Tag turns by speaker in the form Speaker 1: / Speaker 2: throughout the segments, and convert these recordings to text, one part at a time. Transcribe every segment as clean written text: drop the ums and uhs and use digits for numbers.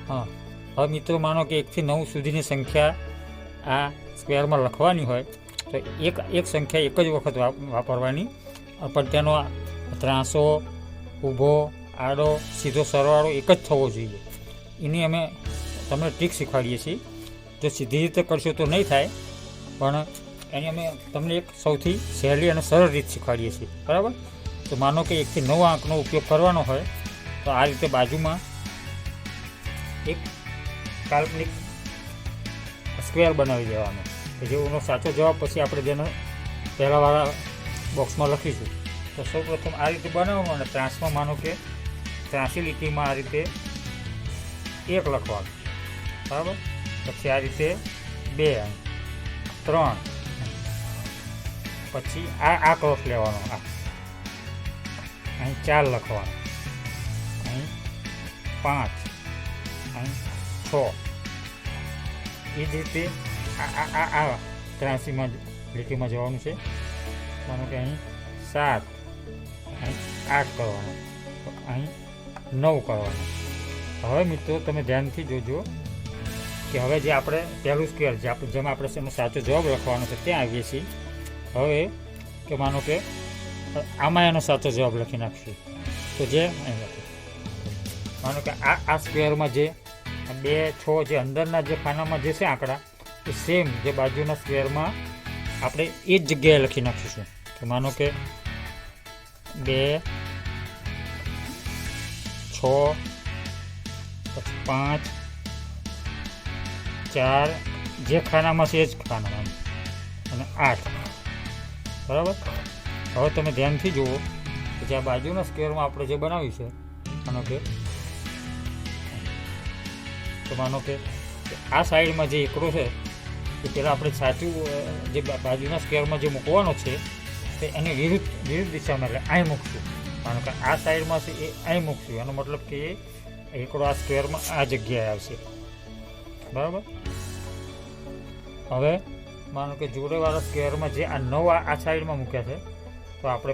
Speaker 1: હા, હવે મિત્રો માનો કે 1 થી 9 સુધીની સંખ્યા આ સ્ક્વેરમાં લખવાની હોય તો એક સંખ્યા એક જ વખત વાપરવાની, પણ તેનો ત્રાંસો, ઊભો, આડો, સીધો સરવાળો એક જ થવો જોઈએ. એની અમે તમને ટ્રીક શીખવાડીએ છીએ. જો સીધી રીતે કરશો તો નહીં થાય, પણ એની અમે તમને એક સૌથી સહેલી અને સરળ રીત શીખવાડીએ છીએ. બરાબર? તો માનો કે 1 થી 9 આંકનો ઉપયોગ કરવાનો હોય તો આ રીતે બાજુમાં એક કાલ્પનિક સ્ક્વેર બનાવી દેવાનો, કે જેનો સાચો જવાબ પછી આપણે જેનો પહેલાંવાળા બોક્સમાં લખીશું. તો સૌપ્રથમ આ રીતે બનાવવાનું અને ત્રાસમાં માનો કે 83 લીટીમાં આ રીતે 1 લખવાનું. બરાબર? પછી આ રીતે 2, 3, પછી આ ક્રોસ લેવાનો, અહીં 4 લખવાનું, અહીં 5, અહીં 6. એ જ રીતે આ 83માં લીટીમાં જવાનું છે. માનો કે અહીં 7, અહીં 8 કરવાનું, અહીં 9 કરવાનું. હવે મિત્રો તમે ધ્યાનથી જોજો કે હવે જે આપણે પહેલું સ્ક્વેર જેમાં આપણે એનો સાચો જવાબ લખવાનો છે ત્યાં આવીએ છીએ. હવે કે માનો કે આમાં એનો સાચો જવાબ લખી નાખશું. તો જે અહીં લખીએ, માનો કે આ સ્ક્વેરમાં જે 2, 6 જે અંદરના જે ખાનામાં જે છે આંકડા, એ સેમ જે બાજુના સ્ક્વેરમાં આપણે એ જ જગ્યાએ લખી નાખીશું. તો માનો કે 2, 6, પછી 5, 4 જે ખાનામાં છે એ જ ખાનામાં, અને 8. બરાબર? હવે તમે ધ્યાનથી જુઓ કે જે આ બાજુના સ્ક્વેરમાં આપણે જે બનાવ્યું છે, માનો કે આ સાઈડમાં જે એકડો છે એ પહેલાં આપણે સાચું જે બાજુના સ્ક્વેરમાં જે મૂકવાનો છે તે એને વિરુદ્ધ દિશામાં, એટલે અહીં મૂકશું. માનો કે આ સાઈડમાં છે એ અહીં મૂકશું. એનો મતલબ કે એ એકડો આ સ્ક્વેરમાં આ જગ્યાએ આવશે. બરાબર? હવે માનો કે જોડેવાળા સ્ક્વેરમાં જે આ 9 આ સાઈડમાં મૂક્યા છે, તો આપણે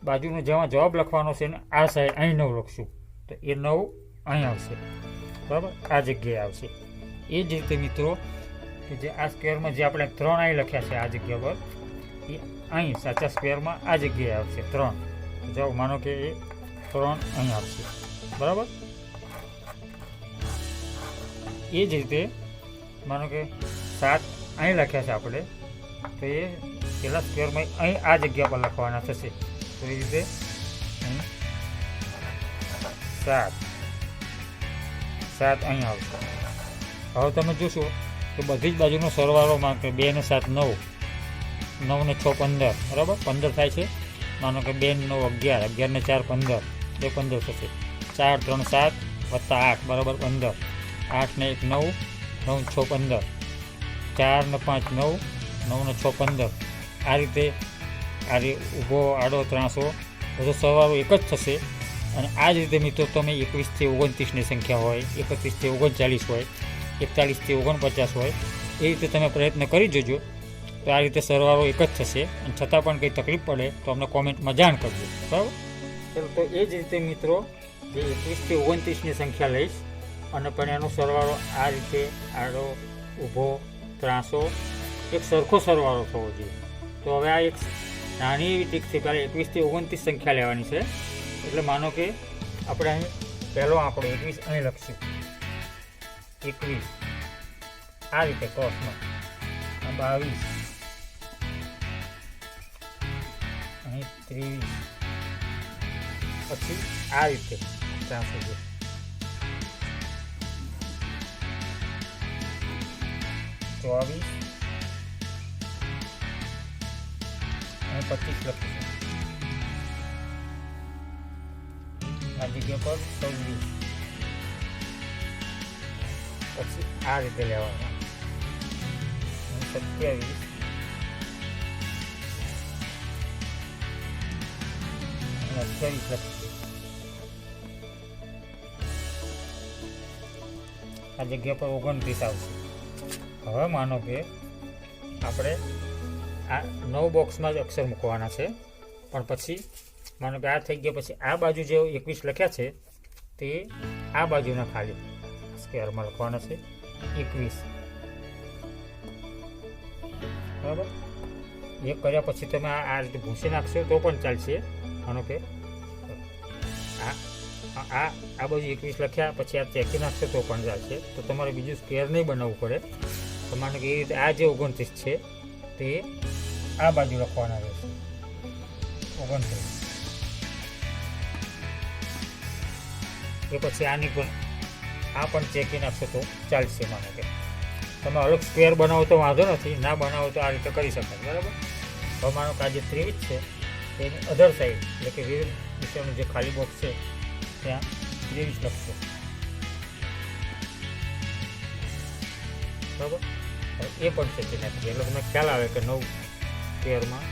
Speaker 1: બાજુનો જેમાં જવાબ લખવાનો છે ને આ સાઈડ અહીં 9 લખશું. તો એ 9 અહીં આવશે. બરાબર? આ જગ્યાએ આવશે. એ જ રીતે મિત્રો કે જે આ સ્ક્વેરમાં જે આપણે 3 અહીં લખ્યા છે આ જગ્યા પર, એ અહીં સાચા સ્ક્વેરમાં આ જગ્યાએ આવશે 3. જાઓ, માનો કે એ 3 અહીં આવશે. બરાબર? એ જ રીતે માનો કે 7 અહીં લખ્યા છે આપણે, તો એ પેલા સ્ક્વેરમાં અહીં આ જગ્યા પર લખવાના થશે. તો એ રીતે અહીં 7 અહીં આવશે. હવે તમે જોશો કે બધી જ બાજુનો સરવાળોમાં કે 2 ને 7 9, 9 ને 6 15. બરાબર? 15 થાય છે. માનો કે 2 ને 9 11, 11 ને 4 15, એ 15 થશે. 4, 3, 7 વત્તા 8 બરાબર 15. 8 ને 1 9, 9 ને 6 15, 4 ને 5 9, 9 ને 6 15. આ રીતે ઊભો, આડો, ત્રાંસો બધો સરવાળો એક જ થશે. અને આ જ રીતે મિત્રો તમે 21 થી 29ની સંખ્યા હોય, 31 થી 39 હોય, 41 થી 49 હોય, એ રીતે તમે પ્રયત્ન કરી જોજો. તો આ રીતે સરવાળો એક જ થશે. અને છતાં પણ કંઈ તકલીફ પડે તો અમને કોમેન્ટમાં જાણ કરજો. બરાબર? ચલો, તો એ જ રીતે મિત્રો જે 21 થી 29ની સંખ્યા લઈશ અને પણ એનો સરવાળો આ રીતે આડો, ઊભો, ત્રાંસો એક સરખો સરવાળો થવો જોઈએ. તો હવે આ એક નાની એવી ટ્રીકથી પહેલાં 21 થી 29 સંખ્યા લેવાની છે. એટલે માનો કે આપણે અહીં પહેલો આંકડો 21 અહીં લખશું. 21 આ રીતે ક્રોસમાં, 22 અહીં 23, પછી આ રીતે ત્રાંસો છે 24 અને 25 લખીશું. આ જગ્યા પર 26, પછી આ રીતે લેવાના 27 અને 28 લખીશું. આ જગ્યા પર 29 આવશે. હવે માનો કે આપણે આ 9 બોક્સમાં જ અક્ષર મૂકવાના છે, પણ પછી માનો કે આ થઈ ગયા પછી આ બાજુ જે 21 લખ્યા છે તે આ બાજુના ખાલી સ્ક્વેરમાં લખવાના છે 21, બરાબર. એ કર્યા પછી તમે આ રીતે ભૂસી નાખશો તો પણ ચાલશે. માનો કે આ બાજુ 21 લખ્યા પછી આ ચેકી નાખશો તો પણ ચાલશે. તો તમારે બીજું સ્ક્વેર નહીં બનાવવું પડે. તો માનો કે એ રીતે આ જે 29 છે તે આ બાજુ લખવાના રહેશે 29. એ પછી આની પણ આ પણ ચેકી નાખશો તો ચાલશે. માનો કે તમે અલગ સ્ક્વેર બનાવો તો વાંધો નથી, ના બનાવો તો આ રીતે કરી શકાય, બરાબર. હવે માનો કે આ જે 23 છે તેની અધર સાઈડ એટલે કે વિરુદ્ધ દિશાનું જે ખાલી બોક્સ છે ત્યાં 23 લખશો, બરાબર. એ પણ ચેકી નાખીએ એટલે તમને ખ્યાલ આવે કે 9 સ્ક્વેરમાં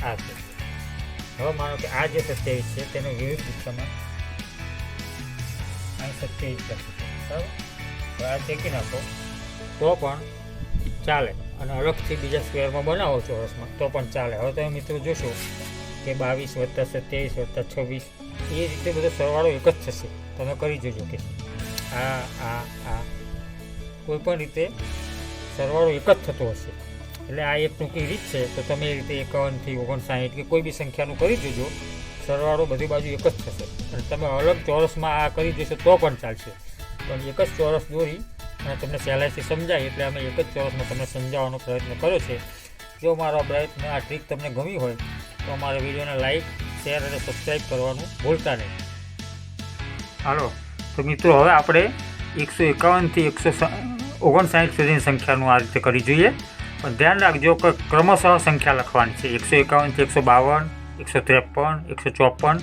Speaker 1: આ છે. હવે માનો કે આ જે 27 છે તેને વિરુદ્ધ દિશામાં અહીં 27 લખીશું, બરાબર. આ ચેકી નાખો તો પણ ચાલે, અને અલગથી બીજા સ્ક્વેરમાં બનાવો ચોરસમાં તો પણ ચાલે. હવે તમે મિત્રો જોશો કે 22 + 27 + 26 એ રીતે બધો સરવાળો એક જ થશે. તમે કરી જોજો કે આ કોઈ પણ રીતે સરવાળો એક જ થતો હશે. એટલે આ એક ટૂંકી રીત છે. તો તમે એ રીતે 51 થી 59 કે કોઈ બી સંખ્યાનું કરી જોજો, સરવાળો બધી બાજુ એક જ થશે. અને તમે અલગ ચોરસમાં આ કરી દેશો તો પણ ચાલશે. પણ એક જ ચોરસ દોરી અને તમને સહેલાઈથી સમજાય એટલે અમે એક જ ચોરસમાં તમને સમજાવવાનો પ્રયત્ન કર્યો છે. જો મારો પ્રયત્ન આ ટ્રીક તમને ગમી હોય તો અમારા વિડીયોને લાઈક, શેર અને સબસ્ક્રાઈબ કરવાનું ભૂલતા નહીં. હાલો તો મિત્રો, હવે આપણે 151 થી 159 સુધીની સંખ્યાનું આ રીતે કરી જોઈએ. પણ ધ્યાન રાખજો કે ક્રમશઃ સંખ્યા લખવાની છે. 151 થી 152, 153, 154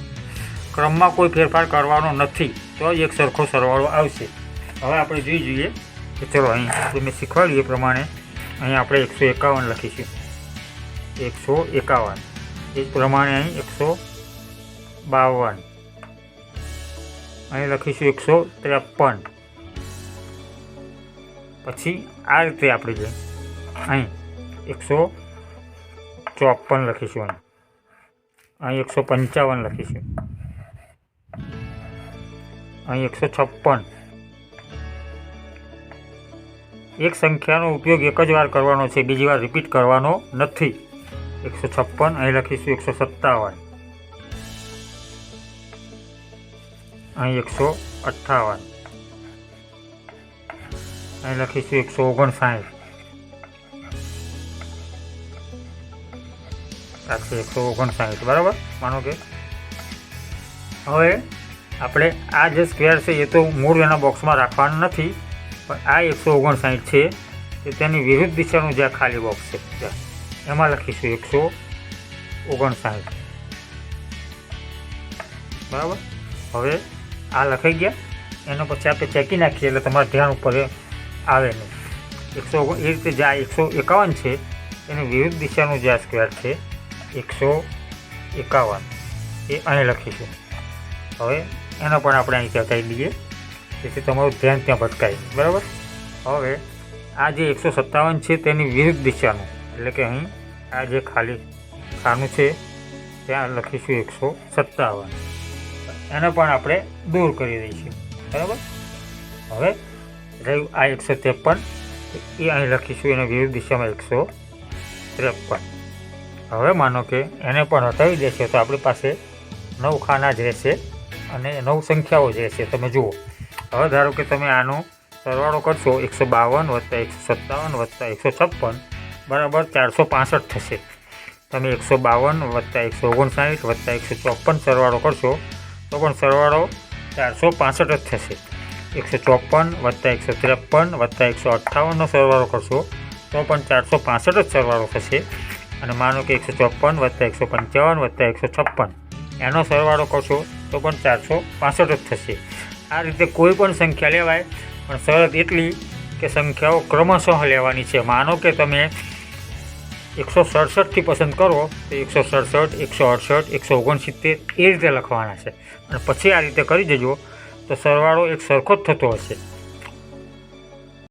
Speaker 1: ક્રમમાં કોઈ ફેરફાર કરવાનો નથી, તો એક સરખો સરવાળો આવશે. હવે આપણે જોઈ જોઈએ કે ચલો અહીં મેં શીખવાડ્યું એ પ્રમાણે અહીં આપણે 151 લખીશું, 151. એ જ પ્રમાણે અહીં 152, અહીં લખીશું 153. પછી આ રીતે આપણે જોઈએ અહીં 154 લખીશું, અહીં 155 લખીશું, અહીં 156. એક સંખ્યાનો ઉપયોગ એક જ વાર કરવાનો છે, બીજી વાર રિપીટ કરવાનો નથી. 156 અહીં લખીશું, 157 અહીં 158 અહીં લખીશું, 159 સાચે 159, બરાબર. માનો કે હવે આપણે આ જે સ્ક્વેર છે એ તો મૂળ એના બોક્સમાં રાખવાનું નથી, પણ આ 159 છે તે તેની વિરુદ્ધ દિશાનું જ્યાં ખાલી બોક્સ છે ત્યાં એમાં લખીશું 159, બરાબર. હવે આ લખાઈ ગયા, એના પછી આપણે ચેકી નાખીએ એટલે તમારા ધ્યાન ઉપર આવે નહીં. 159 એ રીતે જ્યાં 151 છે એની વિરુદ્ધ દિશાનું જ્યાં સ્ક્વેર છે 151 એ અહીં લખીશું. હવે એનો પણ આપણે અહીં કહેતાઈ દઈએ જેથી તમારું ધ્યાન ત્યાં ભટકાય, બરાબર. હવે આ જે 157 છે તેની વિરુદ્ધ દિશાનું એટલે કે અહીં આ જે ખાલી ખાનું છે ત્યાં લખીશું 157. એને પણ આપણે દૂર કરી દઈશું, બરાબર. હવે રહ્યું આ 153 એ અહીં લખીશું, એના વિરુદ્ધ દિશામાં 153. હવે માનો કે એને પણ હટાવી દેશે તો આપણી પાસે 9 ખાના જ રહેશે અને 9 સંખ્યાઓ જ રહેશે. તમે જુઓ, હવે ધારો કે તમે આનો સરવાળો કરશો 152 + 157 + 156 બરાબર 465 થશે. તમે 152 + 159 + 154 સરવાળો કરશો તો પણ સરવાળો 465 જ થશે. 154 + 153 + 158નો સરવાળો કરશો તો પણ 465 જ સરવાળો થશે. અને માનો કે 154 + 155 + 156 એનો સરવાળો કરશો તો પણ 465 જ થશે. આ રીતે કોઈ પણ સંખ્યા લેવાય, પણ શરત એટલી કે સંખ્યાઓ ક્રમશઃ લેવાની છે. માનો કે તમે 167થી પસંદ કરો તો 167, 168, 169 એ રીતે લખવાના છે. અને પછી આ રીતે કરી દેજો તો સરવાળો એક સરખો જ થતો હશે.